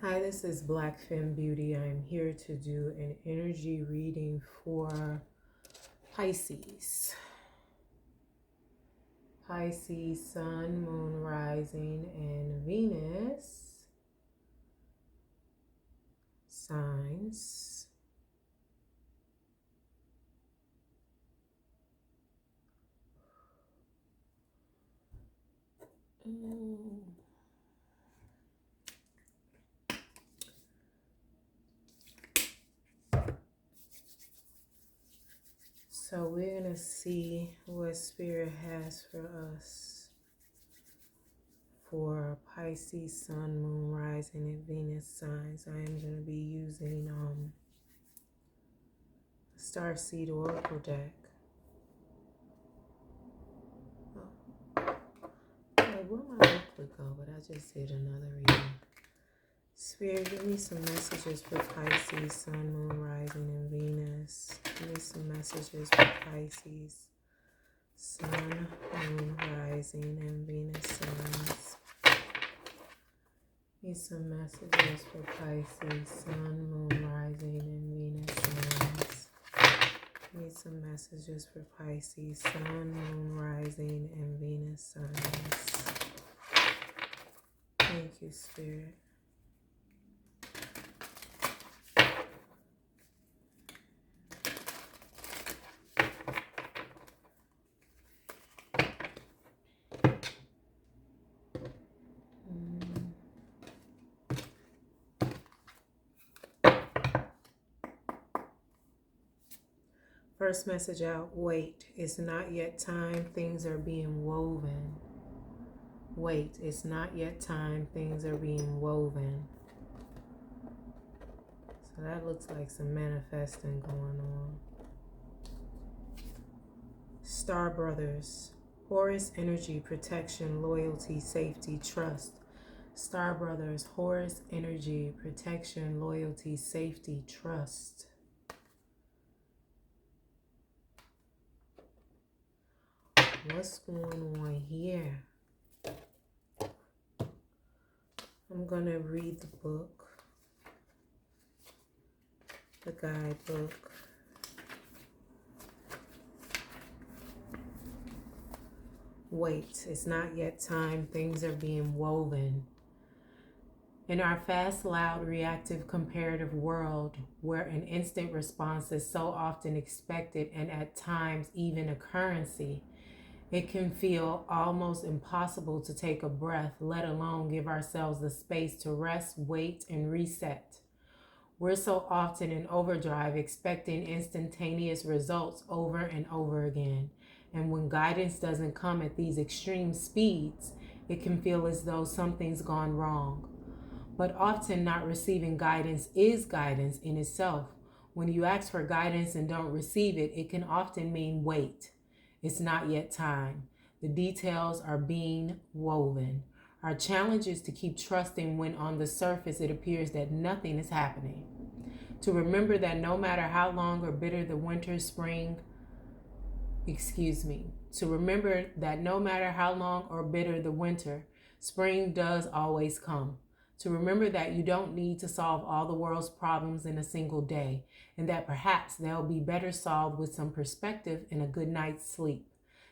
Hi, this is Black Femme Beauty. I'm here to do an energy reading for Pisces. Pisces, Sun, Moon, Rising, and Venus signs. So we're going to see what Spirit has for us for Pisces, Sun, Moon, Rising, and Venus signs. I am going to be using Starseed Oracle deck. Where my booklet go? But I just did another reading. Spirit, give me some messages for Pisces, Sun, Moon, Rising, and Venus. Give me some messages for Pisces, Sun, Moon, Rising, and Venus signs. Give me some messages for Pisces, Sun, Moon, Rising, and Venus signs. Give me some messages for Pisces, Sun, Moon, Rising, and Venus signs. Thank you, Spirit. First message out, wait, it's not yet time, things are being woven. Wait, it's not yet time, things are being woven. So that looks like some manifesting going on. Star Brothers, Horus energy, protection, loyalty, safety, trust. Star Brothers, Horus energy, protection, loyalty, safety, trust. What's going on here? I'm going to read the book, the guidebook. Wait, it's not yet time. Things are being woven. In our fast, loud, reactive, comparative world, where an instant response is so often expected and at times even a currency, it can feel almost impossible to take a breath, let alone give ourselves the space to rest, wait, and reset. We're so often in overdrive, expecting instantaneous results over and over again. And when guidance doesn't come at these extreme speeds, it can feel as though something's gone wrong. But often not receiving guidance is guidance in itself. When you ask for guidance and don't receive it, it can often mean wait. It's not yet time. The details are being woven. Our challenge is to keep trusting when on the surface it appears that nothing is happening. To remember that no matter how long or bitter the winter, To remember that no matter how long or bitter the winter, spring does always come. To remember that you don't need to solve all the world's problems in a single day, and that perhaps they'll be better solved with some perspective and a good night's sleep.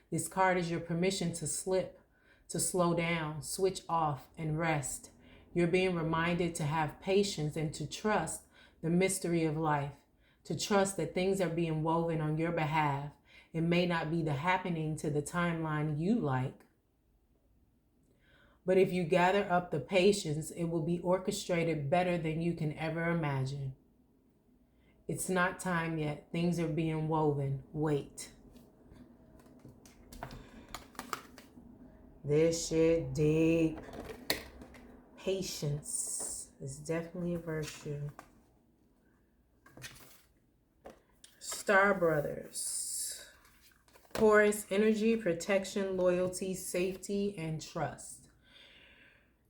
This card is your permission to slip, to slow down, switch off, and rest. You're being reminded to have patience and to trust the mystery of life, to trust that things are being woven on your behalf. It may not be the happening to the timeline you like, but if you gather up the patience, it will be orchestrated better than you can ever imagine. It's not time yet. Things are being woven. Wait. This shit deep. Patience is definitely a virtue. Star Brothers. Horus energy, protection, loyalty, safety, and trust.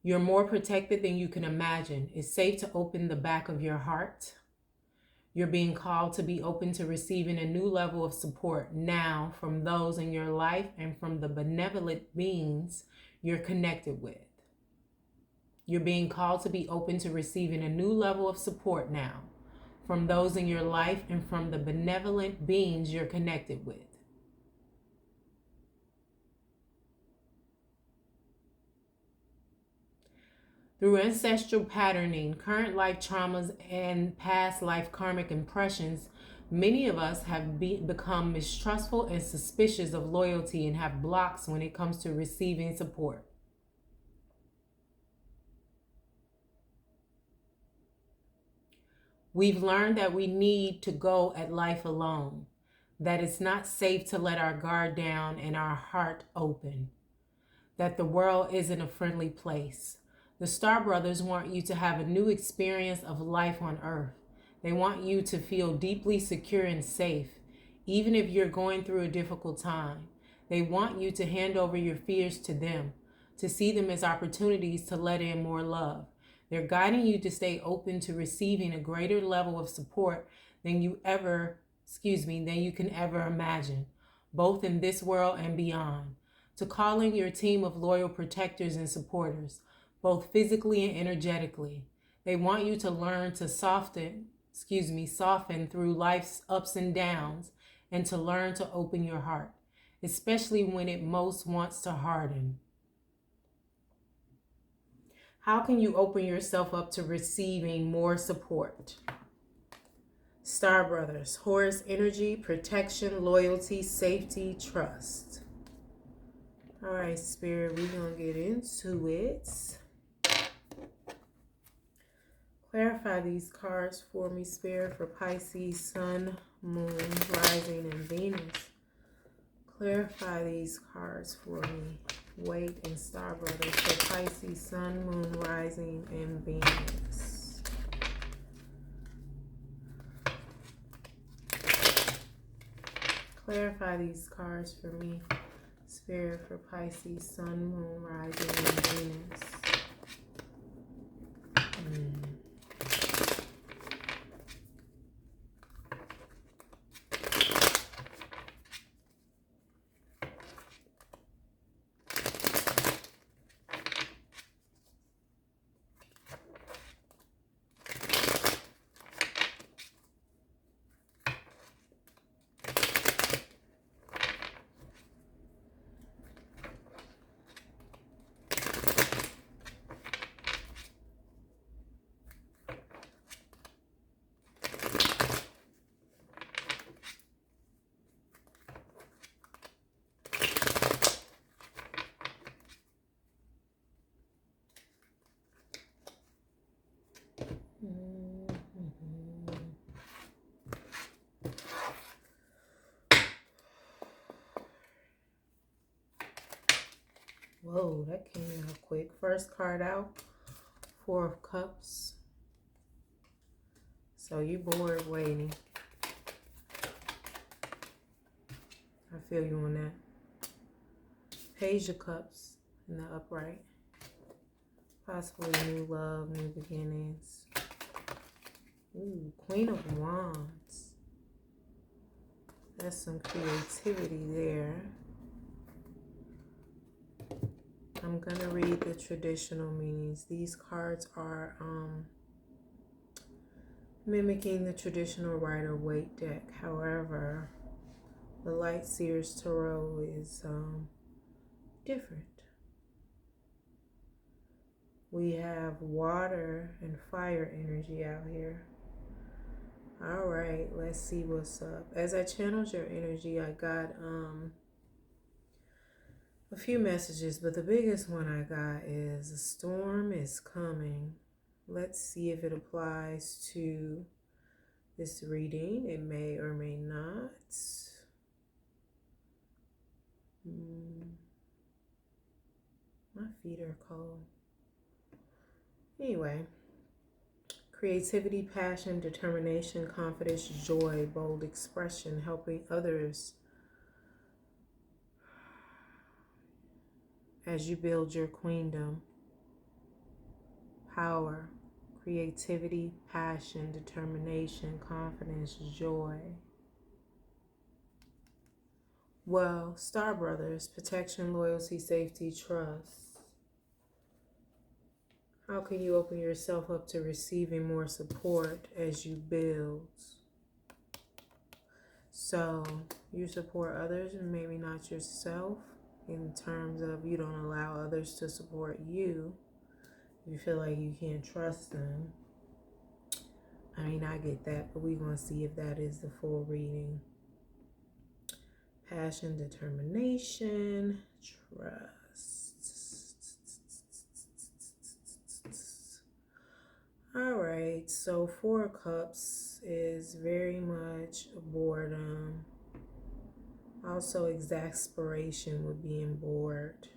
You're more protected than you can imagine. It's safe to open the back of your heart. You're being called to be open to receiving a new level of support now from those in your life and from the benevolent beings you're connected with. You're being called to be open to receiving a new level of support now from those in your life and from the benevolent beings you're connected with. Through ancestral patterning, current life traumas, and past life karmic impressions, many of us have become mistrustful and suspicious of loyalty and have blocks when it comes to receiving support. We've learned that we need to go at life alone, that it's not safe to let our guard down and our heart open, that the world isn't a friendly place. The Star Brothers want you to have a new experience of life on Earth. They want you to feel deeply secure and safe, even if you're going through a difficult time. They want you to hand over your fears to them, to see them as opportunities to let in more love. They're guiding you to stay open to receiving a greater level of support than you can ever imagine, both in this world and beyond. To call in your team of loyal protectors and supporters, both physically and energetically. They want you to learn to soften through life's ups and downs, and to learn to open your heart, especially when it most wants to harden. How can you open yourself up to receiving more support? Star Brothers, Horus energy, protection, loyalty, safety, trust. All right, Spirit, we're going to get into it. Clarify these cards for me, Spirit, for Pisces, Sun, Moon, Rising, and Venus. Clarify these cards for me. Weight and Star Brothers for Pisces, Sun, Moon, Rising, and Venus. Clarify these cards for me, Spirit, for Pisces, Sun, Moon, Rising, and Venus. Whoa, that came out quick. First card out, Four of Cups. So you bored waiting. I feel you on that. Page of Cups in the upright. Possibly new love, new beginnings. Ooh, Queen of Wands. That's some creativity there. I'm going to read the traditional meanings. These cards are mimicking the traditional Rider-Waite deck. However, the Light Seers Tarot is different. We have water and fire energy out here. All right, let's see what's up. As I channeled your energy, I got a few messages, but the biggest one I got is a storm is coming. Let's see if it applies to this reading. It may or may not. My feet are cold. Anyway, creativity, passion, determination, confidence, joy, bold expression, helping others as you build your queendom. Power, creativity, passion, determination, confidence, joy. Well, Star Brothers, protection, loyalty, safety, trust. How can you open yourself up to receiving more support as you build? So you support others and maybe not yourself, in terms of you don't allow others to support you. You feel like you can't trust them. I mean, I get that, but we're going to see if that is the full reading. Passion, determination, trust. All right, so Four of Cups is very much boredom. Also, exasperation with being bored.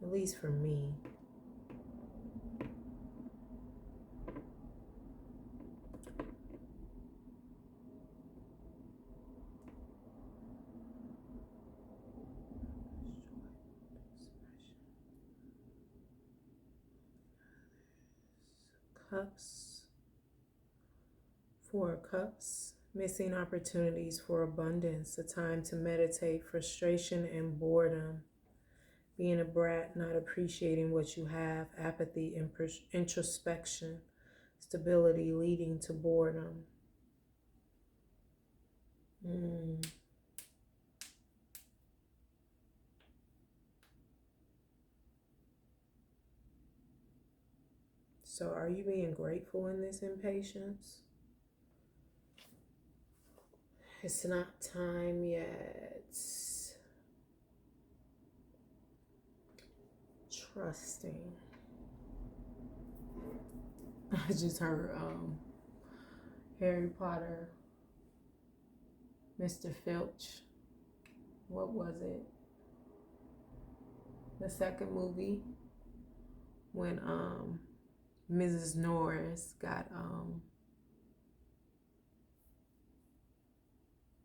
At least for me. Cups. Four of Cups. Missing opportunities for abundance. A time to meditate. Frustration and boredom. Being a brat, not appreciating what you have. Apathy, introspection. Stability leading to boredom. So are you being grateful in this impatience? It's not time yet. Trusting. I just heard Harry Potter, Mr. Filch. What was it? The second movie when Mrs. Norris got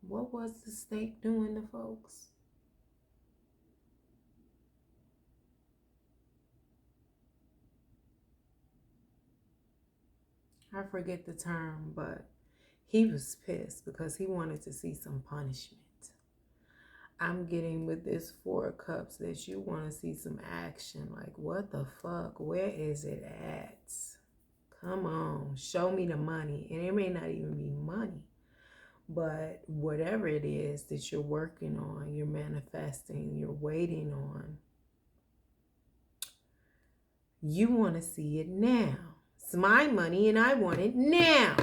what was the snake doing to folks? I forget the term, but he was pissed because he wanted to see some punishment. I'm getting with this Four of Cups that you want to see some action. Like, what the fuck? Where is it at? Come on, show me the money. And it may not even be money, but whatever it is that you're working on, you're manifesting, you're waiting on, you want to see it now. It's my money and I want it now.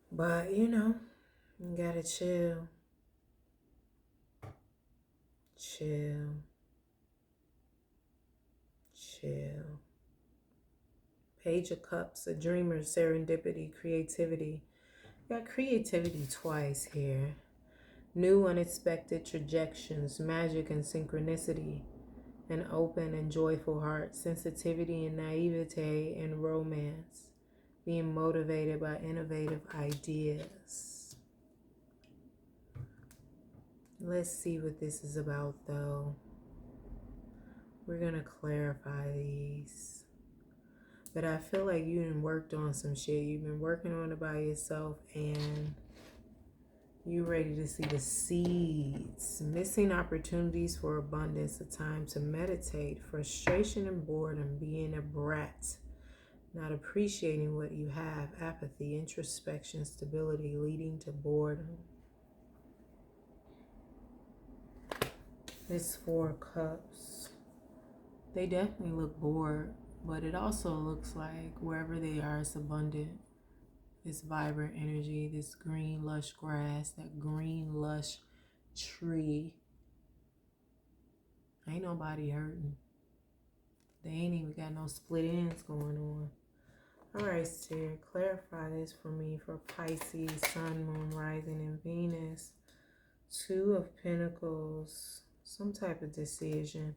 But, you know, you gotta chill. Chill. Chill. Page of Cups, a dreamer, serendipity, creativity. You got creativity twice here. New unexpected trajections, magic and synchronicity, an open and joyful heart, sensitivity and naivete and romance, being motivated by innovative ideas. Let's see what this is about, though. We're going to clarify these. But I feel like you done worked on some shit. You've been working on it by yourself, and you ready to see the seeds. Missing opportunities for abundance, a time to meditate, frustration and boredom, being a brat, not appreciating what you have, apathy, introspection, stability, leading to boredom. This Four of Cups. They definitely look bored, but it also looks like wherever they are, it's abundant. This vibrant energy, this green, lush grass, that green, lush tree. Ain't nobody hurting. They ain't even got no split ends going on. All right, Spirit, clarify this for me for Pisces, Sun, Moon, Rising, and Venus. Two of Pentacles, some type of decision.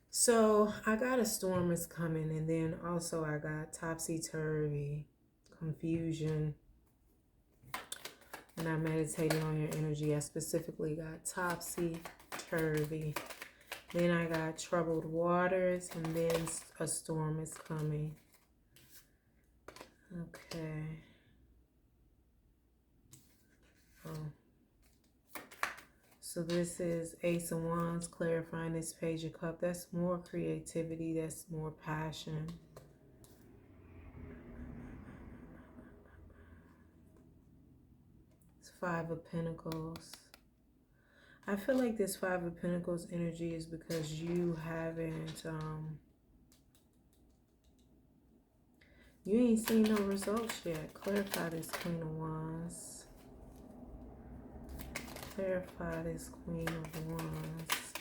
So I got a storm is coming, and then also I got topsy-turvy, confusion. When I meditated on your energy, I specifically got topsy-turvy. Then I got troubled waters, and then a storm is coming. Okay. So this is Ace of Wands, clarifying this Page of Cups. That's more creativity, that's more passion. It's Five of Pentacles. I feel like this Five of Pentacles energy is because you haven't, you ain't seen no results yet. Clarify this Queen of Wands. Clarify this Queen of Wands.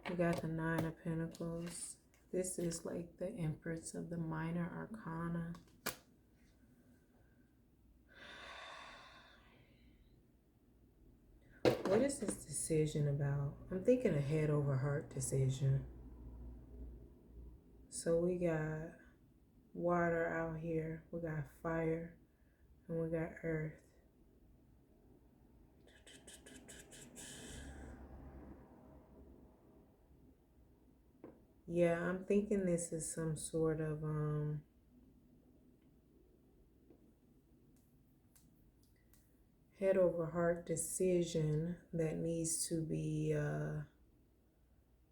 We got the Nine of Pentacles. This is like the Empress of the Minor Arcana. What is this decision about? I'm thinking a head over heart decision. So we got water out here. We got fire. And we got earth. Yeah, I'm thinking this is some sort of head over heart decision that needs to be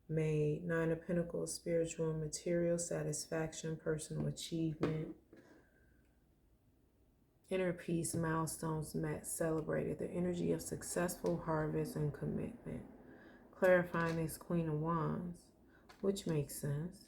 made. Nine of Pentacles, spiritual and material satisfaction, personal achievement, inner peace, milestones met, celebrated. The energy of successful harvest and commitment. Clarifying this Queen of Wands, which makes sense.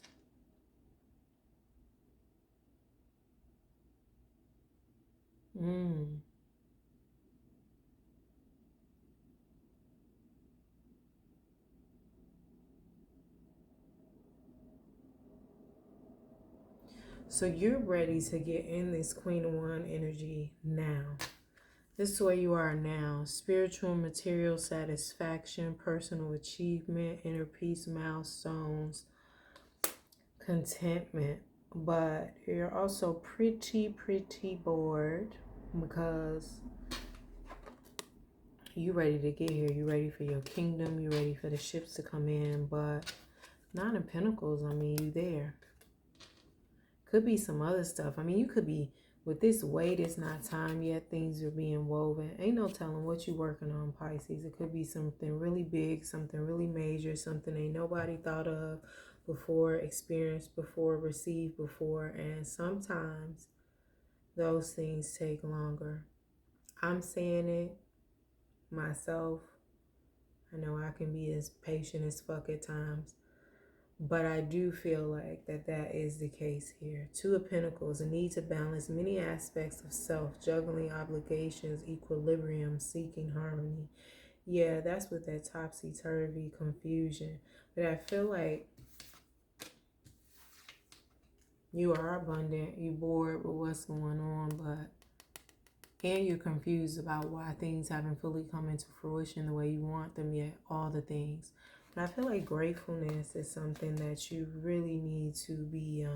So you're ready to get in this Queen of Wands energy now. This is where you are now. Spiritual and material satisfaction, personal achievement, inner peace, milestones, contentment. But you're also pretty bored because you're ready to get here. You're ready for your kingdom. You're ready for the ships to come in. But Nine of Pentacles, I mean, you there. Could be some other stuff. I mean, you could be, with this weight, it's not time yet. Things are being woven. Ain't no telling what you're working on, Pisces. It could be something really big, something really major, something ain't nobody thought of before, experienced before, received before. And sometimes those things take longer. I'm saying it myself. I know I can be as patient as fuck at times. But I do feel like that is the case here. Two of Pentacles, a need to balance many aspects of self, juggling obligations, equilibrium, seeking harmony. Yeah, that's with that topsy-turvy confusion. But I feel like you are abundant, you're bored with what's going on, and you're confused about why things haven't fully come into fruition the way you want them yet, all the things. But I feel like gratefulness is something that you really need to be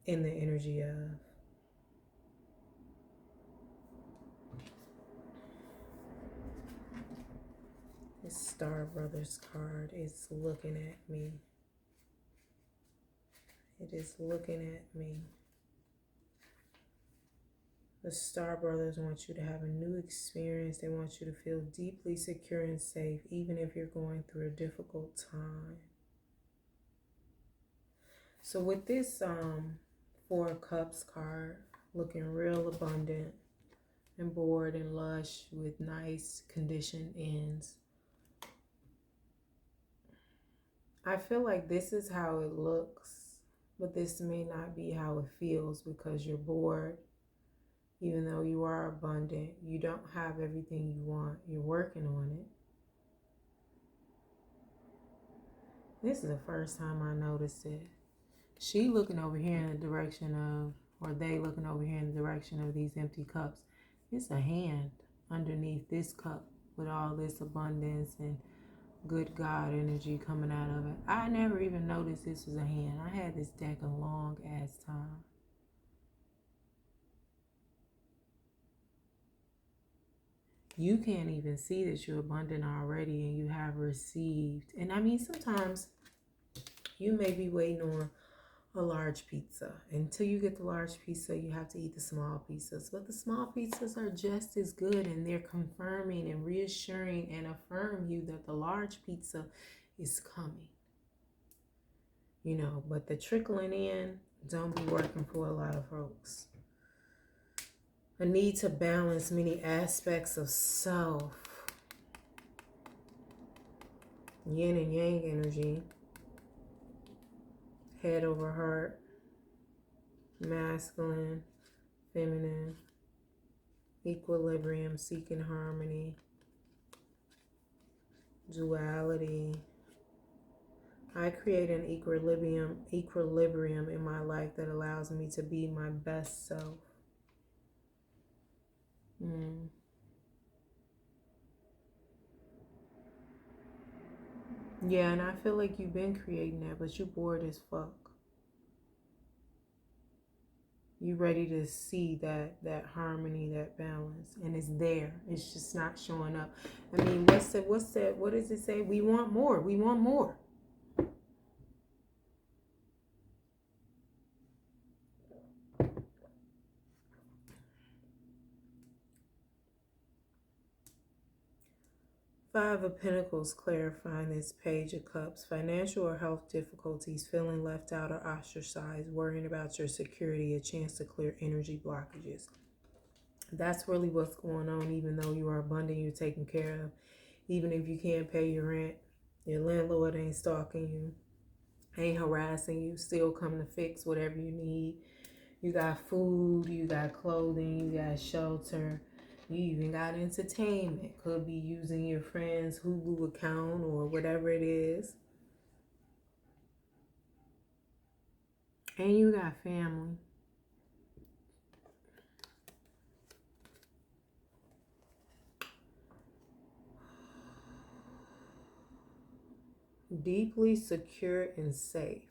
in the energy of. This Star Brothers card is looking at me. It is looking at me. The Star Brothers want you to have a new experience. They want you to feel deeply secure and safe, even if you're going through a difficult time. So with this Four of Cups card, looking real abundant and bored and lush with nice conditioned ends. I feel like this is how it looks, but this may not be how it feels because you're bored. Even though you are abundant, you don't have everything you want. You're working on it. This is the first time I noticed it. She looking over here in the direction of, or they looking over here in the direction of these empty cups. It's a hand underneath this cup with all this abundance and good God energy coming out of it. I never even noticed this was a hand. I had this deck a long ass time. You can't even see that you're abundant already and you have received. And I mean, sometimes you may be waiting on a large pizza. Until you get the large pizza, you have to eat the small pizzas. But the small pizzas are just as good, and they're confirming and reassuring and affirm you that the large pizza is coming. But the trickling in don't be working for a lot of folks. A need to balance many aspects of self. Yin and yang energy. Head over heart. Masculine, feminine, equilibrium, seeking harmony, duality. I create an equilibrium in my life that allows me to be my best self. Yeah, and I feel like you've been creating that, but you're bored as fuck. You ready to see that harmony, that balance, and it's there. It's just not showing up. I mean, what does it say? We want more. We want more. Five of Pentacles, clarifying this Page of Cups. Financial or health difficulties, feeling left out or ostracized, worrying about your security, a chance to clear energy blockages. That's really what's going on. Even though you are abundant, you're taken care of. Even if you can't pay your rent, your landlord ain't stalking you, ain't harassing you, still come to fix whatever you need. You got food, you got clothing, you got shelter. You even got entertainment. Could be using your friend's Hulu account or whatever it is. And you got family. Deeply secure and safe.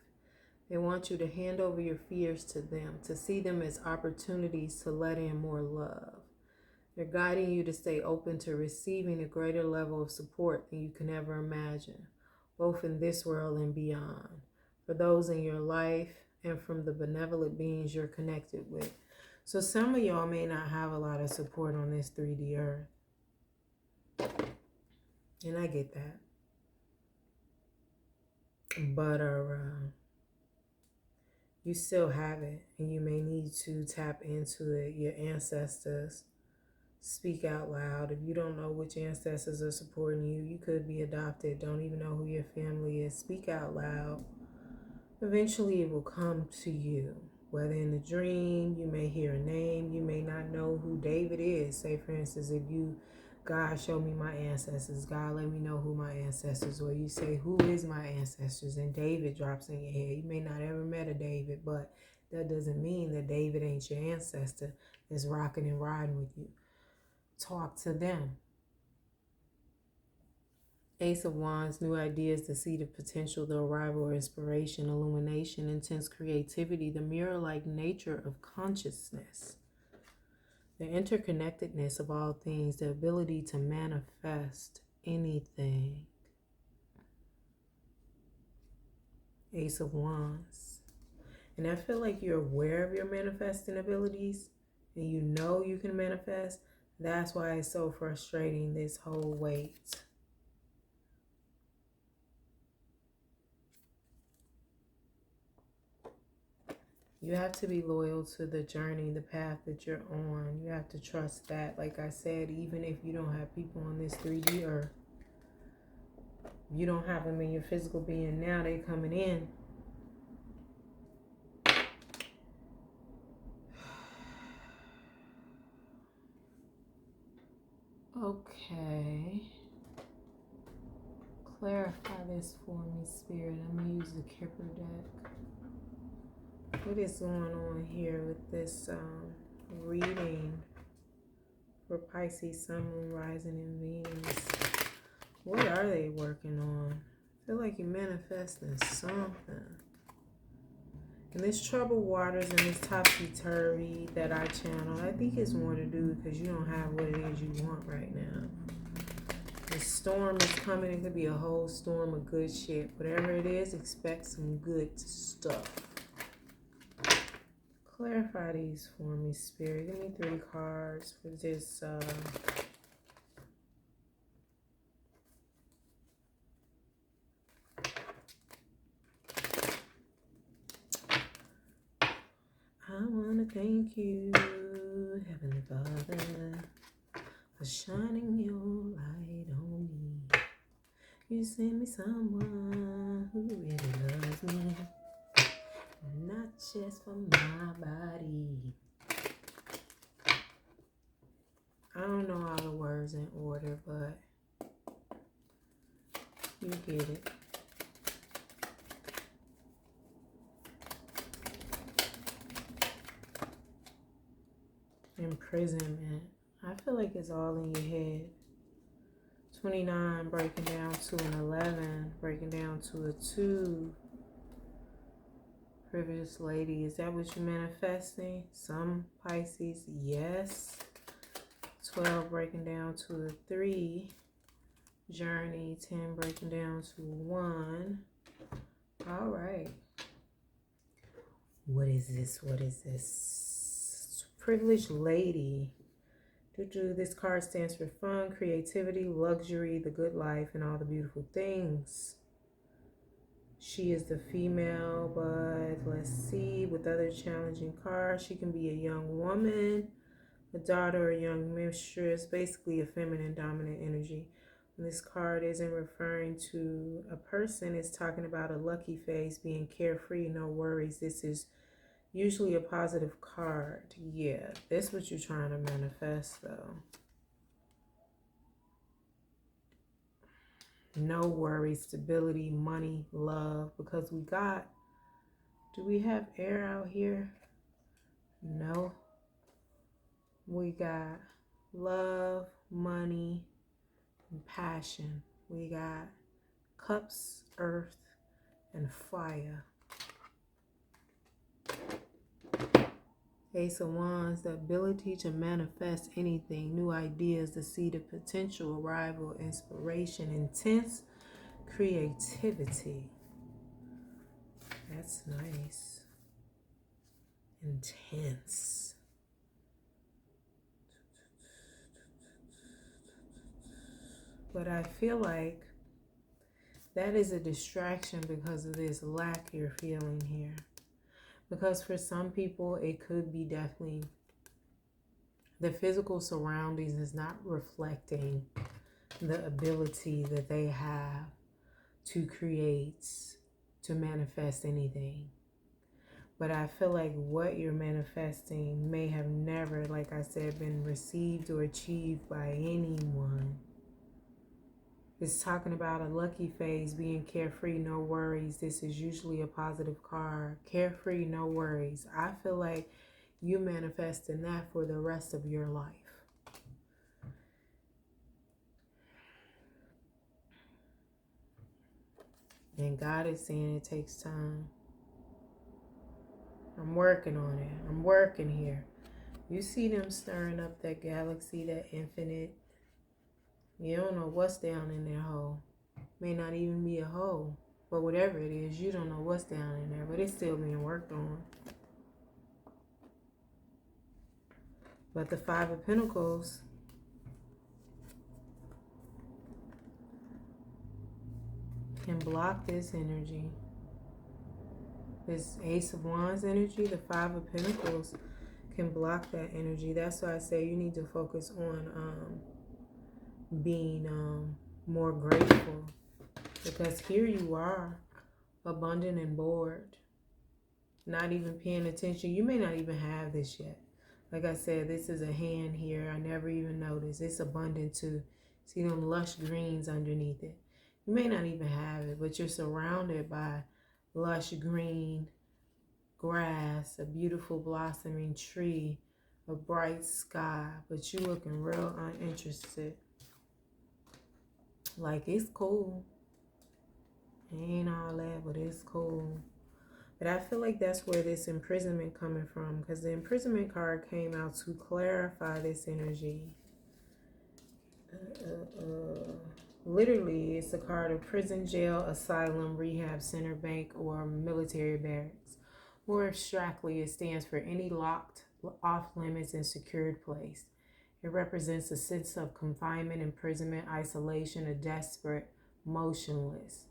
They want you to hand over your fears to them, to see them as opportunities to let in more love. They're guiding you to stay open to receiving a greater level of support than you can ever imagine, both in this world and beyond, for those in your life and from the benevolent beings you're connected with. So some of y'all may not have a lot of support on this 3D earth. And I get that. But you still have it, and you may need to tap into it. Your ancestors. Speak out loud. If you don't know which ancestors are supporting you, you could be adopted, don't even know who your family is. Speak out loud. Eventually it will come to you. Whether in a dream, you may hear a name, you may not know who David is. Say, for instance, if God, show me my ancestors. God, let me know who my ancestors are. You say, who is my ancestors? And David drops in your head. You may not ever met a David, but that doesn't mean that David ain't your ancestor that's rocking and riding with you. Talk to them. Ace of Wands, new ideas, the seed of potential, the arrival or inspiration, illumination, intense creativity, the mirror-like nature of consciousness, the interconnectedness of all things, the ability to manifest anything. Ace of Wands. And I feel like you're aware of your manifesting abilities and you know you can manifest. That's why it's so frustrating, this whole wait. You have to be loyal to the journey, the path that you're on. You have to trust that. Like I said, even if you don't have people on this 3D earth, you don't have them in your physical being now, they coming in. Okay. Clarify this for me, Spirit. I'm going to use the Kipper deck. What is going on here with this reading for Pisces, Sun, Moon, Rising, and Venus? What are they working on? I feel like you're manifesting something. And this troubled waters and this topsy-turvy that I channel, I think it's more to do because you don't have what it is you want right now. The storm is coming. It could be a whole storm of good shit. Whatever it is, expect some good stuff. Clarify these for me, Spirit. Give me 3 cards for this. I want to thank you, Heavenly Father, for shining your light on me. You sent me someone who really loves me, not just for my body. I don't know all the words in order, but you get it. Imprisonment. I feel like it's all in your head. 29 breaking down to an 11, breaking down to a 2. Privileged lady, is that what you're manifesting? Some Pisces, yes. 12 breaking down to a 3. Journey, 10 breaking down to 1. All right. What is this? What is this? Privileged lady. This card stands for fun, creativity, luxury, the good life, and all the beautiful things. She is the female, but let's see, with other challenging cards, she can be a young woman, a daughter, a young mistress, basically a feminine dominant energy. When this card isn't referring to a person, it's talking about a lucky phase, being carefree, no worries. This is usually a positive card. Yeah, that's what you're trying to manifest, though. No worries, stability, money, love, because we got, do we have air out here? No. We got love, money, and passion. We got cups, earth, and fire. Ace of Wands, the ability to manifest anything, new ideas, the seed of potential, arrival, inspiration, intense creativity. That's nice. Intense. But I feel like that is a distraction because of this lack you're feeling here. Because for some people, it could be definitely the physical surroundings is not reflecting the ability that they have to create, to manifest anything. But I feel like what you're manifesting may have never, like I said, been received or achieved by anyone. It's talking about a lucky phase, being carefree, no worries. This is usually a positive card. Carefree, no worries. I feel like you manifesting that for the rest of your life. And God is saying it takes time. I'm working on it. I'm working here. You see them stirring up that galaxy, that infinite. You don't know what's down in their hole. May not even be a hole. But whatever it is, you don't know what's down in there. But it's still being worked on. But the Five of Pentacles can block this energy. This Ace of Wands energy, the Five of Pentacles can block that energy. That's why I say you need to focus on being more grateful. Because here you are, abundant and bored, not even paying attention. You may not even have this yet. Like I said, this is a hand here. I never even noticed. It's abundant too. See them lush greens underneath it. You may not even have it, but you're surrounded by lush green grass, a beautiful blossoming tree, a bright sky, but you looking real uninterested. Like, it's cool. It ain't all that, but it's cool. But I feel like that's where this imprisonment coming from, because the imprisonment card came out to clarify this energy. Literally, it's a card of prison, jail, asylum, rehab center, bank, or military barracks. More abstractly, it stands for any locked, off limits, and secured place. It represents a sense of confinement, imprisonment, isolation, a desperate, motionless.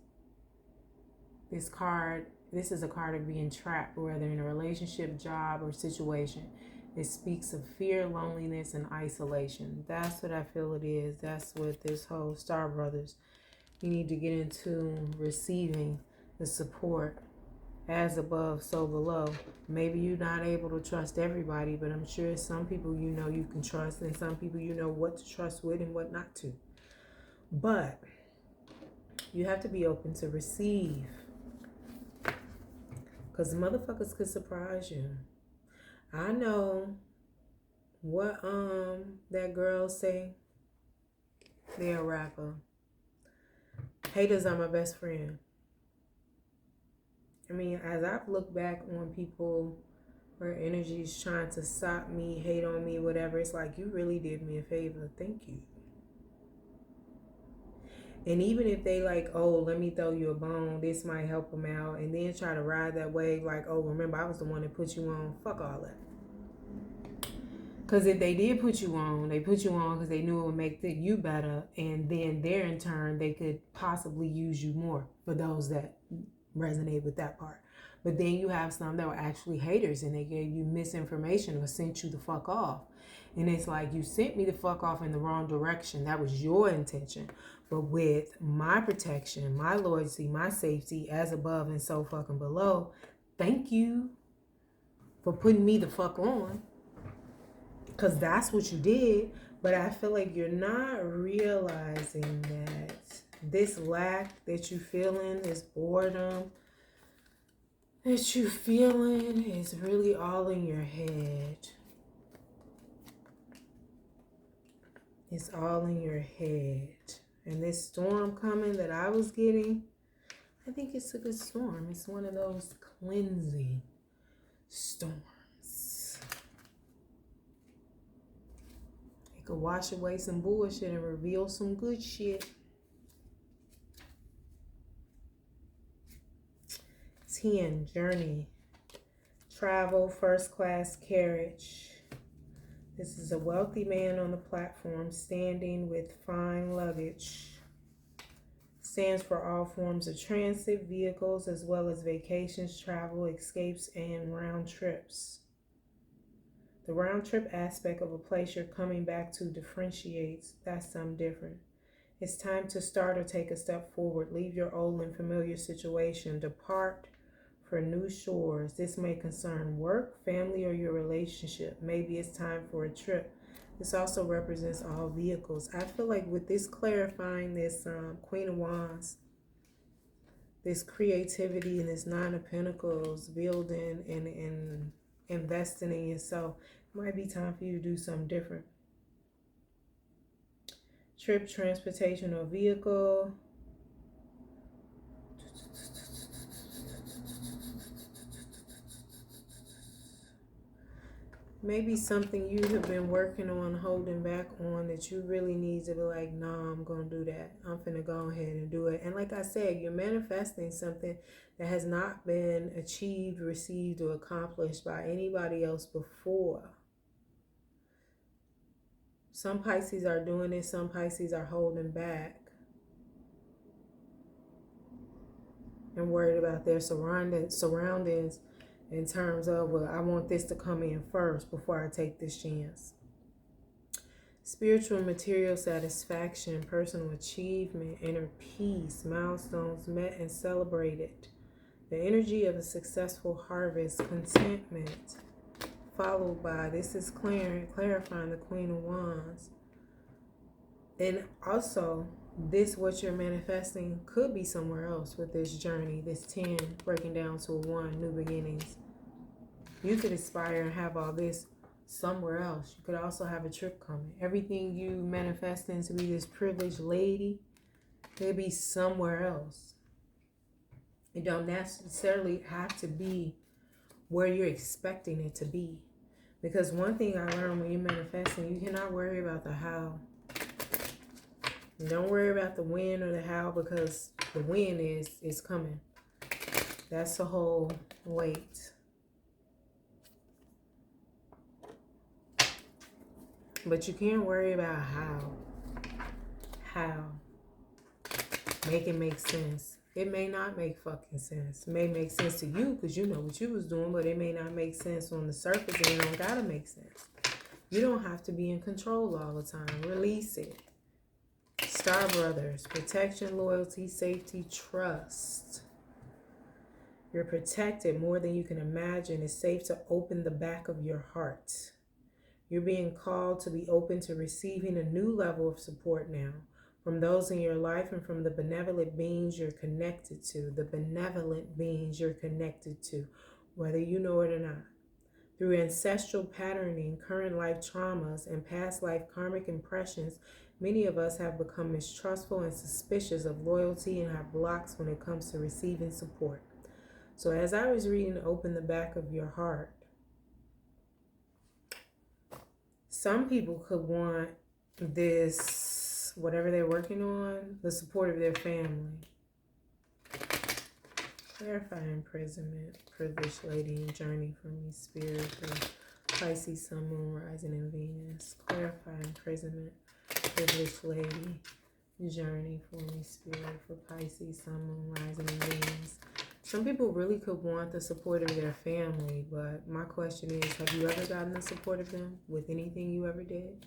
This is a card of being trapped, whether in a relationship, job, or situation. It speaks of fear, loneliness, and isolation. That's what I feel it is. That's what this whole Star Brothers, you need to get into receiving the support as above, so below. Maybe you're not able to trust everybody, but I'm sure some people you know you can trust, and some people you know what to trust with and what not to. But you have to be open to receive, because motherfuckers could surprise you. I know what that girl say. They're a rapper. Haters are my best friend. I mean, as I've looked back on people where energy's trying to stop me, hate on me, whatever, it's like, you really did me a favor. Thank you. And even if they like, oh, let me throw you a bone, this might help them out, and then try to ride that wave like, oh, remember, I was the one that put you on. Fuck all that. Because if they did put you on, they put you on because they knew it would make you better, and then there in turn, they could possibly use you more, for those that resonate with that part. But then you have some that were actually haters, and they gave you misinformation or sent you the fuck off. And it's like, you sent me the fuck off in the wrong direction. That was your intention. But with my protection, my loyalty, my safety, as above and so fucking below, thank you for putting me the fuck on. Because that's what you did. But I feel like you're not realizing that this lack that you feeling, this boredom that you feeling, is really all in your head. It's all in your head. And this storm coming that I was getting, I think it's a good storm. It's one of those cleansing storms. It could wash away some bullshit and reveal some good shit. 10, journey, travel, first class carriage. This is a wealthy man on the platform standing with fine luggage. Stands for all forms of transit, vehicles, as well as vacations, travel, escapes, and round trips. The round trip aspect of a place you're coming back to differentiates. That's something different. It's time to start or take a step forward. Leave your old and familiar situation. Depart for new shores. This may concern work, family, or your relationship. Maybe it's time for a trip. This also represents all vehicles. I feel like with this clarifying, this Queen of Wands, this creativity and this Nine of Pentacles, building and investing in yourself, it might be time for you to do something different. Trip, transportation, or vehicle. Maybe something you have been working on, holding back on, that you really need to be like, nah, I'm going to do that. I'm finna go ahead and do it. And like I said, you're manifesting something that has not been achieved, received, or accomplished by anybody else before. Some Pisces are doing it. Some Pisces are holding back and worried about their surroundings in terms of, well, I want this to come in first before I take this chance. Spiritual and material satisfaction, personal achievement, inner peace, milestones met and celebrated. The energy of a successful harvest, contentment, followed by, this is clarifying the Queen of Wands. And also, this, what you're manifesting, could be somewhere else with this journey, this 10 breaking down to a 1, new beginnings. You could aspire and have all this somewhere else. You could also have a trip coming. Everything you manifesting to be this privileged lady could be somewhere else. It don't necessarily have to be where you're expecting it to be. Because one thing I learned when you're manifesting, you cannot worry about the how. Don't worry about the when or the how, because the when is coming. That's the whole wait. But you can't worry about how. How. Make it make sense. It may not make fucking sense. It may make sense to you because you know what you was doing, but it may not make sense on the surface, and it don't gotta make sense. You don't have to be in control all the time. Release it. Star Brothers, protection, loyalty, safety, trust. You're protected more than you can imagine. It's safe to open the back of your heart. You're being called to be open to receiving a new level of support now from those in your life and from the benevolent beings you're connected to. The benevolent beings you're connected to, whether you know it or not. Through ancestral patterning, current life traumas, and past life karmic impressions, many of us have become mistrustful and suspicious of loyalty and have blocks when it comes to receiving support. So as I was reading Open the Back of Your Heart, some people could want this, whatever they're working on, the support of their family. Clarify imprisonment, privileged lady, and journey for me, spirit, for Pisces, sun, moon, rising, and Venus. Clarify imprisonment, privileged lady, journey for me, spirit, for Pisces, sun, moon, rising, and Venus. Some people really could want the support of their family, but my question is, have you ever gotten the support of them with anything you ever did?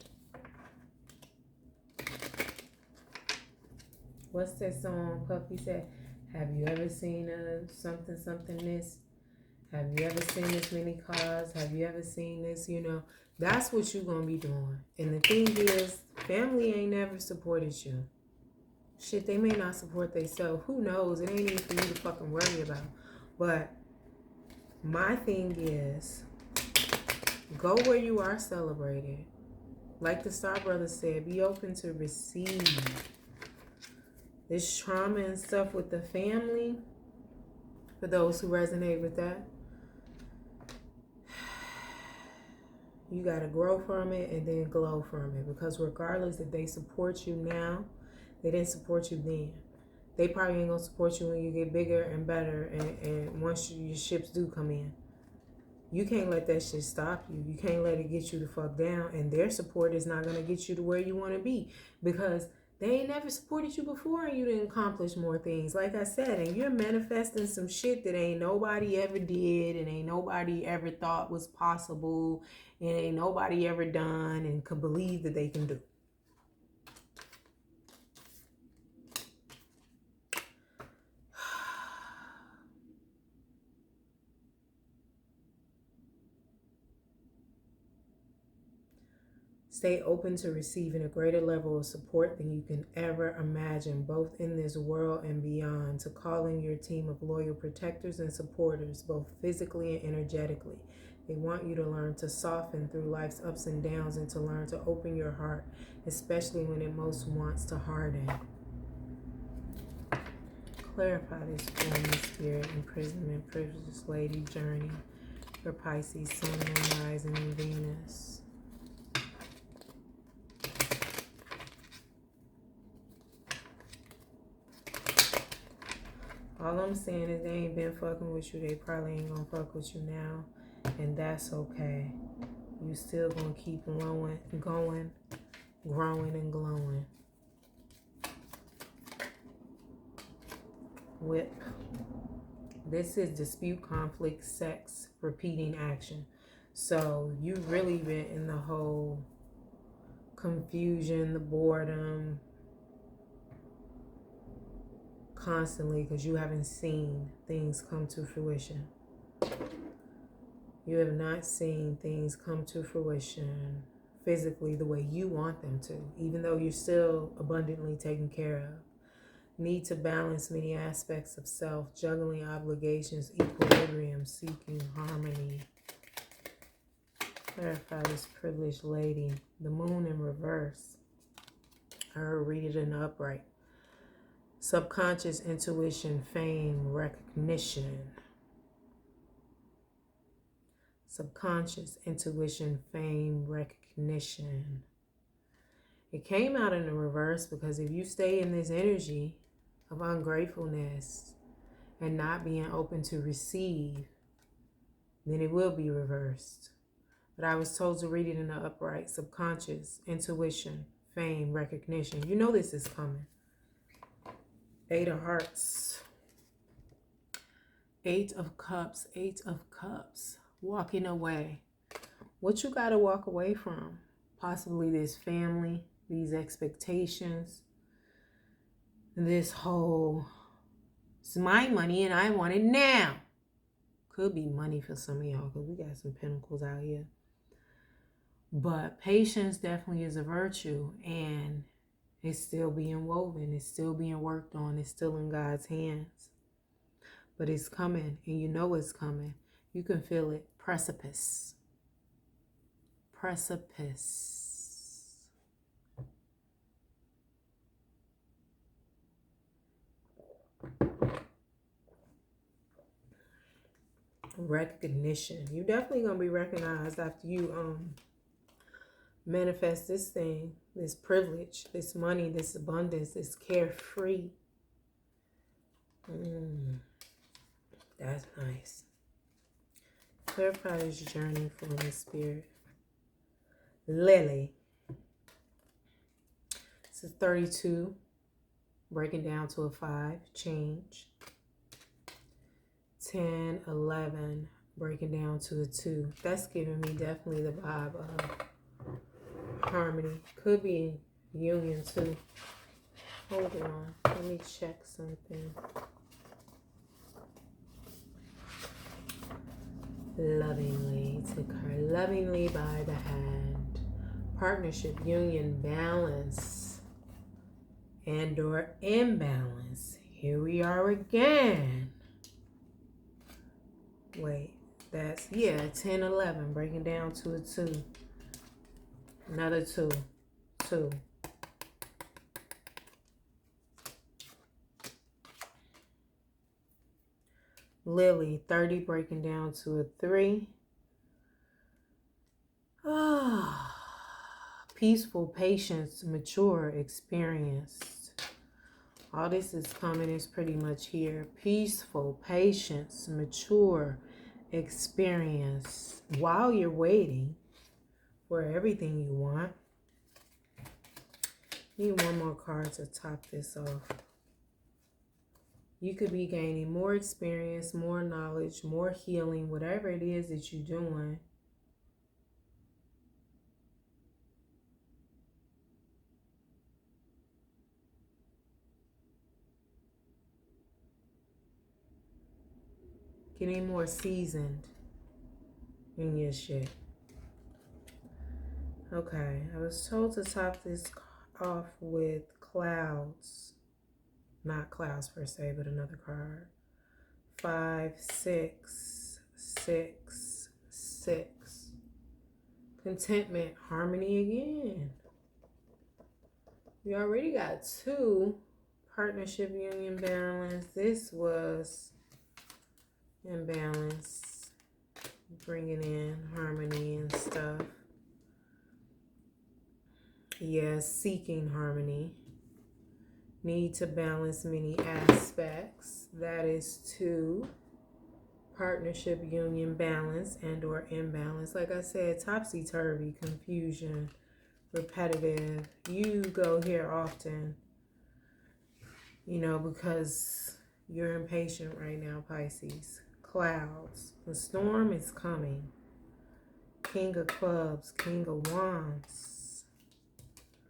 What's that song Puffy said? Have you ever seen a something this? Have you ever seen this many cars? Have you ever seen this? You know, that's what you're going to be doing. And the thing is, family ain't never supported you. Shit, they may not support themselves. Who knows? It ain't even for you to fucking worry about. But my thing is, go where you are celebrated. Like the Star Brothers said, be open to receive. This trauma and stuff with the family, for those who resonate with that, you got to grow from it and then glow from it. Because regardless if they support you now, they didn't support you then. They probably ain't going to support you when you get bigger and better and once your ships do come in. You can't let that shit stop you. You can't let it get you the fuck down. And their support is not going to get you to where you want to be. Because they ain't never supported you before and you didn't accomplish more things. Like I said, and you're manifesting some shit that ain't nobody ever did and ain't nobody ever thought was possible and ain't nobody ever done and could believe that they can do. Stay open to receiving a greater level of support than you can ever imagine, both in this world and beyond, to call in your team of loyal protectors and supporters, both physically and energetically. They want you to learn to soften through life's ups and downs and to learn to open your heart, especially when it most wants to harden. Clarify this for me, spirit, imprisonment, privileged lady, journey for Pisces, sun, moon, rising, and Venus. All I'm saying is they ain't been fucking with you. They probably ain't gonna fuck with you now. And that's okay. You still gonna keep going, growing, and glowing. Whip. This is dispute, conflict, sex, repeating action. So you've really been in the whole confusion, the boredom, constantly because you haven't seen things come to fruition. You have not seen things come to fruition physically the way you want them to, even though you're still abundantly taken care of. Need to balance many aspects of self, juggling obligations, equilibrium, seeking harmony. Clarify this privileged lady. The moon in reverse. I heard read it in the upright. Subconscious intuition, fame, recognition. Subconscious intuition, fame, recognition. It came out in the reverse because if you stay in this energy of ungratefulness and not being open to receive, then it will be reversed. But I was told to read it in the upright, subconscious, intuition, fame, recognition. You know this is coming. 8 of Hearts. 8 of Cups. 8 of Cups. Walking away. What you got to walk away from? Possibly this family, these expectations, this whole, it's my money and I want it now. Could be money for some of y'all because we got some pentacles out here. But patience definitely is a virtue, and it's still being woven. It's still being worked on. It's still in God's hands. But it's coming, and you know it's coming. You can feel it. Precipice. Precipice. Recognition. You're definitely going to be recognized after you manifest this thing, this privilege, this money, this abundance, this carefree. That's nice. Clarify this journey for me, Spirit. Lily. This is 32, breaking down to a 5, change. 10, 11, breaking down to a 2. That's giving me definitely the vibe of harmony. Could be union too. Hold on. Let me check something. Lovingly. Took her lovingly by the hand. Partnership, union, balance, and or imbalance. Here we are again. Wait. That's, 10, 11. Breaking down to a 2. Another 2. 2. Lily, 30, breaking down to a 3. Peaceful, patience, mature, experienced. All this is coming is pretty much here. Peaceful, patience, mature, experience. While you're waiting for everything you want. Need one more card to top this off. You could be gaining more experience, more knowledge, more healing, whatever it is that you're doing. Getting more seasoned in your shit. Okay, I was told to top this off with clouds. Not clouds per se, but another card. 5, 6, 6, 6. Contentment, harmony again. We already got 2. Partnership, union, balance. This was imbalance. Bringing in harmony and stuff. Yes, seeking harmony. Need to balance many aspects. That is 2. Partnership, union, balance, and or imbalance. Like I said, topsy-turvy, confusion, repetitive. You go here often, because you're impatient right now, Pisces. Clouds. The storm is coming. King of Clubs, King of Wands.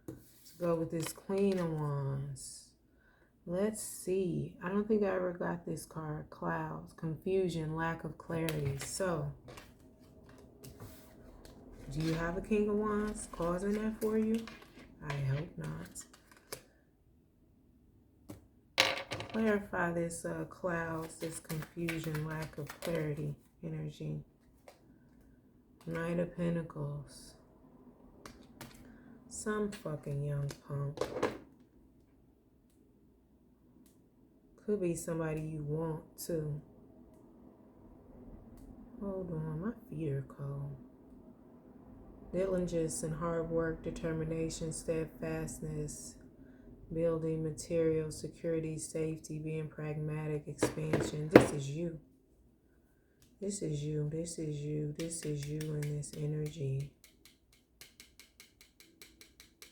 Let's go with this Queen of Wands. Let's see. I don't think I ever got this card. Clouds, confusion, lack of clarity. So, do you have a King of Wands causing that for you? I hope not. Clarify this clouds, this confusion, lack of clarity energy. Knight of Pentacles. Some fucking young punk. Could be somebody you want too. Hold on, my feet are cold. Diligence and hard work, determination, steadfastness, building material, security, safety, being pragmatic, expansion. This is you. This is you. This is you. This is you in this energy.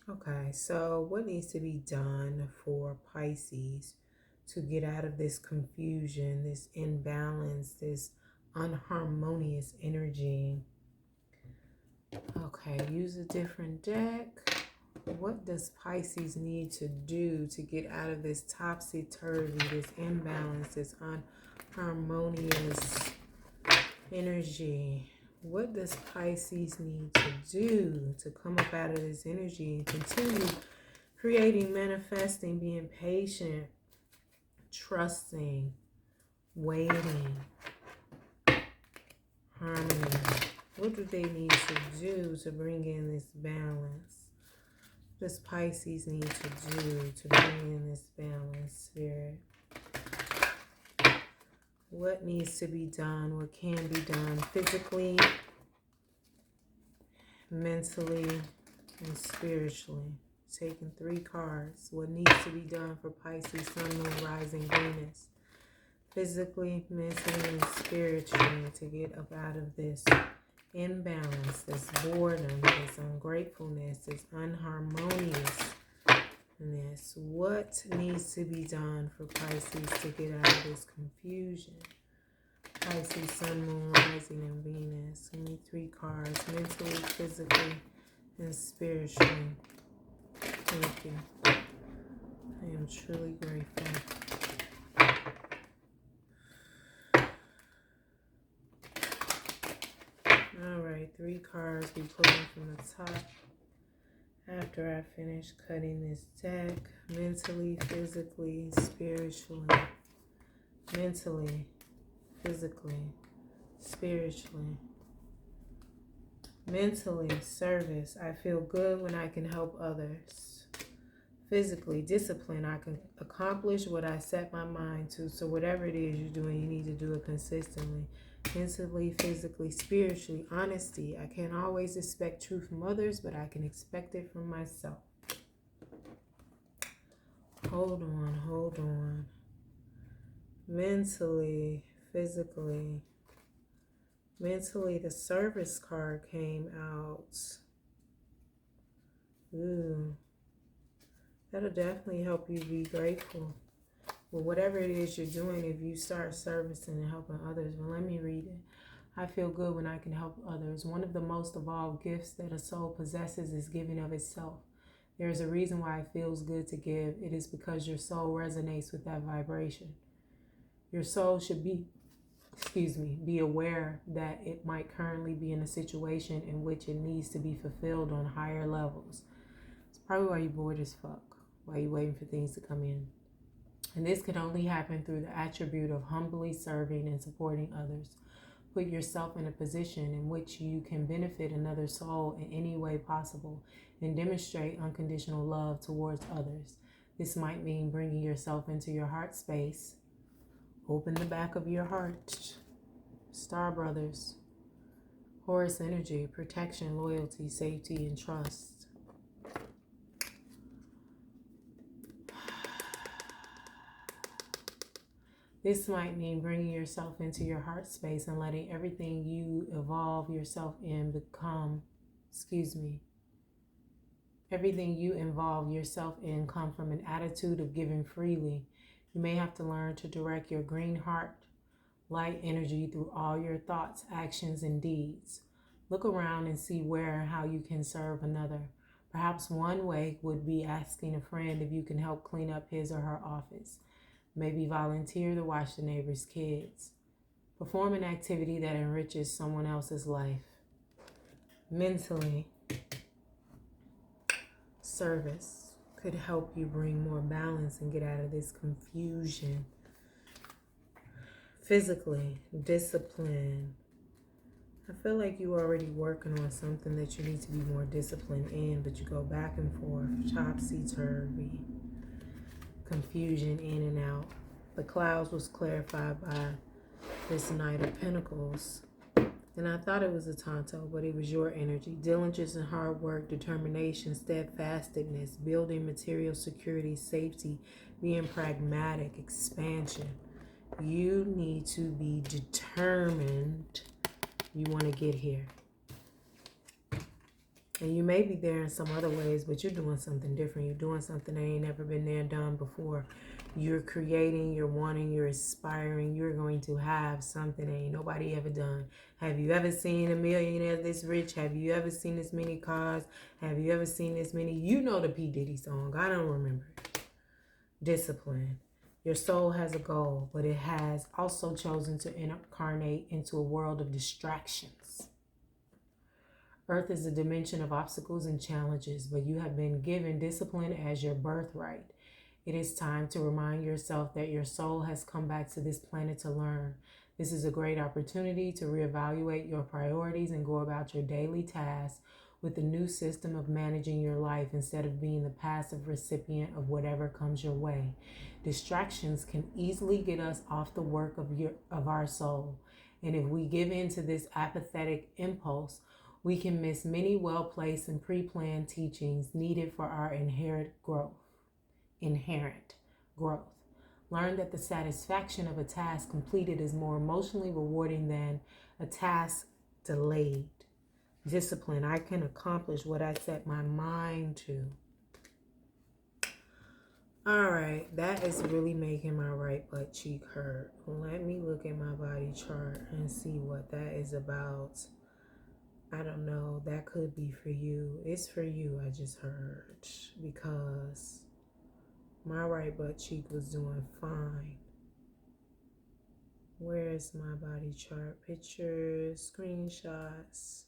Okay, so what needs to be done for Pisces to get out of this confusion, this imbalance, this unharmonious energy? Okay, use a different deck. What does Pisces need to do to get out of this topsy-turvy, this imbalance, this unharmonious energy? What does Pisces need to do to come up out of this energy and continue creating, manifesting, being patient, trusting, waiting, harmony? What do they need to do to bring in this balance? What does Pisces need to do to bring in this balance, Spirit? What needs to be done? What can be done physically, mentally, and spiritually? Taking 3 cards. What needs to be done for Pisces, Sun, Moon, Rising, Venus? Physically, mentally, and spiritually to get up out of this imbalance, this boredom, this ungratefulness, this unharmoniousness. What needs to be done for Pisces to get out of this confusion? Pisces, Sun, Moon, Rising, and Venus. Give me 3 cards, mentally, physically, and spiritually. Thank you. I am truly grateful. All right, 3 cards. We pull them from the top. After I finish cutting this deck, mentally, physically, spiritually, mentally, physically, spiritually, mentally, service. I feel good when I can help others. Physically, discipline. I can accomplish what I set my mind to. So whatever it is you're doing, you need to do it consistently. Mentally, physically, spiritually, honesty. I can't always expect truth from others, but I can expect it from myself. Hold on, hold on. Mentally, physically. Mentally, the service card came out. Ooh. That'll definitely help you be grateful. Well, whatever it is you're doing, if you start servicing and helping others, well, let me read it. I feel good when I can help others. One of the most evolved gifts that a soul possesses is giving of itself. There is a reason why it feels good to give. It is because your soul resonates with that vibration. Your soul should be aware that it might currently be in a situation in which it needs to be fulfilled on higher levels. It's probably why you're bored as fuck, why you're waiting for things to come in. And this can only happen through the attribute of humbly serving and supporting others. Put yourself in a position in which you can benefit another soul in any way possible and demonstrate unconditional love towards others. This might mean bringing yourself into your heart space. Open the back of your heart. Star Brothers. Horus energy, protection, loyalty, safety, and trust. This might mean bringing yourself into your heart space and letting everything you evolve yourself in everything you involve yourself in come from an attitude of giving freely. You may have to learn to direct your green heart, light energy through all your thoughts, actions, and deeds. Look around and see where and how you can serve another. Perhaps one way would be asking a friend if you can help clean up his or her office. Maybe volunteer to watch the neighbor's kids. Perform an activity that enriches someone else's life. Mentally, service could help you bring more balance and get out of this confusion. Physically, discipline. I feel like you're already working on something that you need to be more disciplined in, but you go back and forth, topsy-turvy. Confusion in and out. The clouds was clarified by this Knight of Pentacles. And I thought it was a Tonto, but it was your energy. Diligence and hard work, determination, steadfastness, building material security, safety, being pragmatic, expansion. You need to be determined. You want to get here. And you may be there in some other ways, but you're doing something different. You're doing something that ain't never been there, done before. You're creating, you're wanting, you're aspiring. You're going to have something that ain't nobody ever done. Have you ever seen a millionaire this rich? Have you ever seen this many cars? Have you ever seen this many? You know the P. Diddy song. I don't remember it. Discipline. Your soul has a goal, but it has also chosen to incarnate into a world of distractions. Earth is a dimension of obstacles and challenges, but you have been given discipline as your birthright. It is time to remind yourself that your soul has come back to this planet to learn. This is a great opportunity to reevaluate your priorities and go about your daily tasks with a new system of managing your life instead of being the passive recipient of whatever comes your way. Distractions can easily get us off the work of our soul. And if we give in to this apathetic impulse, we can miss many well-placed and pre-planned teachings needed for our inherent growth. Learn that the satisfaction of a task completed is more emotionally rewarding than a task delayed. Discipline. I can accomplish what I set my mind to. All right, that is really making my right butt cheek hurt. Let me look at my body chart and see what that is about. I don't know. That could be for you. It's for you, I just heard. Because my right butt cheek was doing fine. Where is my body chart? Pictures, screenshots.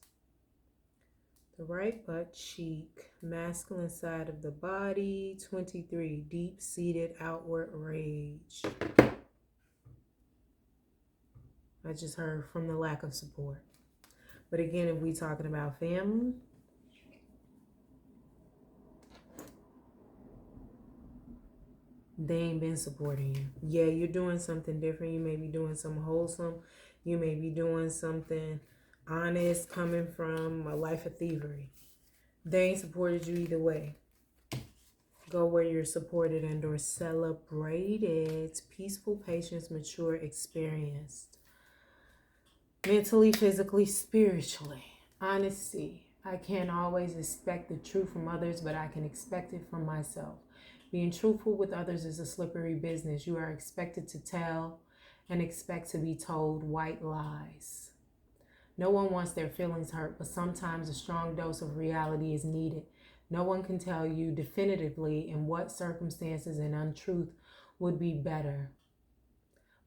The right butt cheek, masculine side of the body, 23, deep-seated outward rage. I just heard from the lack of support. But again, if we talking about family, they ain't been supporting you. Yeah, you're doing something different. You may be doing something wholesome. You may be doing something honest coming from a life of thievery. They ain't supported you either way. Go where you're supported and or celebrated. Peaceful, patience, mature, experienced. Mentally, physically, spiritually. Honesty. I can't always expect the truth from others, but I can expect it from myself. Being truthful with others is a slippery business. You are expected to tell and expect to be told white lies. No one wants their feelings hurt, but sometimes a strong dose of reality is needed. No one can tell you definitively in what circumstances an untruth would be better.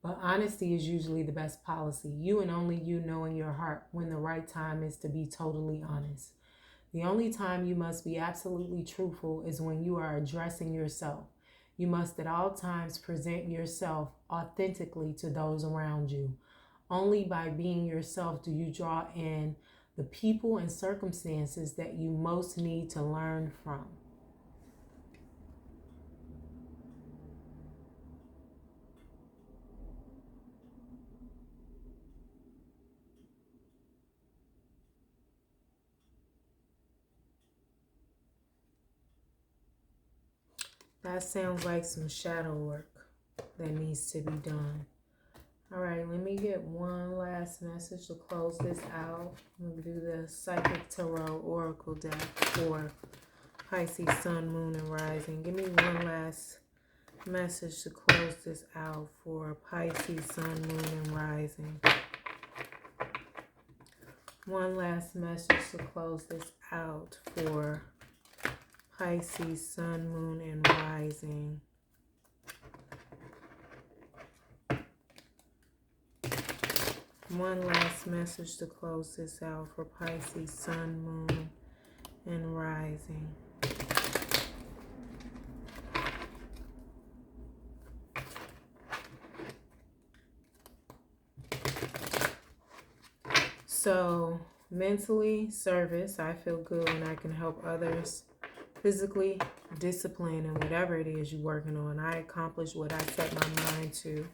But honesty is usually the best policy. You and only you know in your heart when the right time is to be totally honest. The only time you must be absolutely truthful is when you are addressing yourself. You must at all times present yourself authentically to those around you. Only by being yourself do you draw in the people and circumstances that you most need to learn from. That sounds like some shadow work that needs to be done. All right, let me get one last message to close this out. I'm going to do the Psychic Tarot Oracle deck for Pisces, Sun, Moon, and Rising. Give me one last message to close this out for Pisces, Sun, Moon, and Rising. One last message to close this out for Pisces, Sun, Moon, and Rising. One last message to close this out for Pisces, Sun, Moon, and Rising. So, mentally, service. I feel good when I can help others. Physically, discipline and whatever it is you're working on. I accomplish what I set my mind to.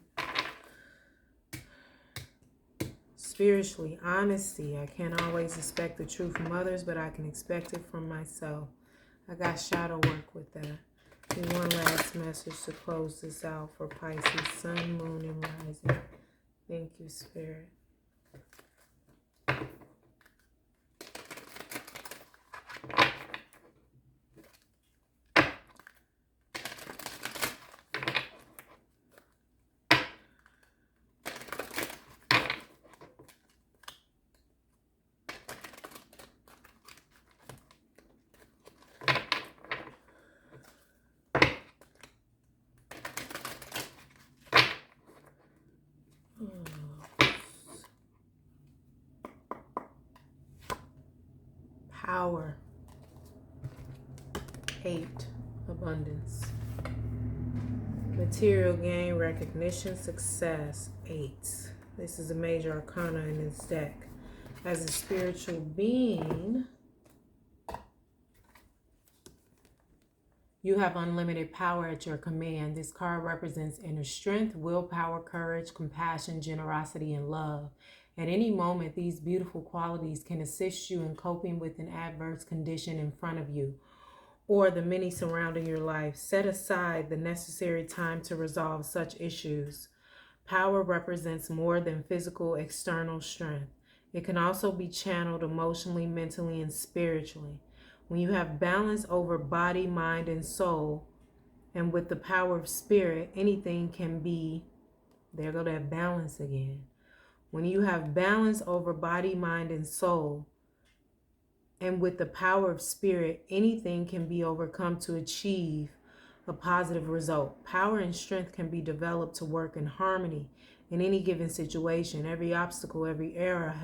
Spiritually, honesty. I can't always expect the truth from others, but I can expect it from myself. I got shadow work with that. One last message to close this out for Pisces, Sun, Moon, and Rising. Thank you, Spirit. Power. 8. Abundance. Material gain, recognition, success. 8. This is a major arcana in this deck. As a spiritual being, you have unlimited power at your command. This card represents inner strength, willpower, courage, compassion, generosity, and love. At any moment, these beautiful qualities can assist you in coping with an adverse condition in front of you or the many surrounding your life. Set aside the necessary time to resolve such issues. Power represents more than physical external strength. It can also be channeled emotionally, mentally, and spiritually. When you have balance over body, mind, and soul, and with the power of spirit, anything can be, there go that balance again. When you have balance over body, mind, and soul, and with the power of spirit, anything can be overcome to achieve a positive result. Power and strength can be developed to work in harmony in any given situation. Every obstacle, every error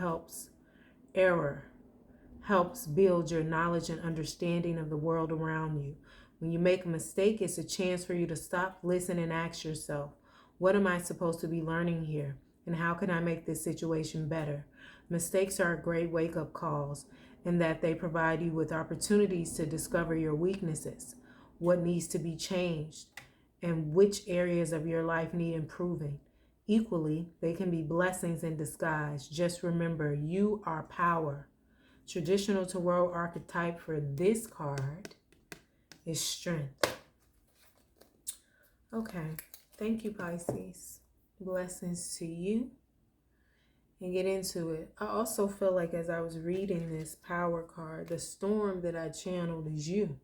helps build your knowledge and understanding of the world around you. When you make a mistake, it's a chance for you to stop, listen, and ask yourself, what am I supposed to be learning here? And how can I make this situation better? Mistakes are great wake-up calls in that they provide you with opportunities to discover your weaknesses, what needs to be changed, and which areas of your life need improving. Equally, they can be blessings in disguise. Just remember, you are power. Traditional tarot archetype for this card is strength. Okay, thank you, Pisces. Blessings to you. And get into it. I also feel like as I was reading this power card, the storm that I channeled is you.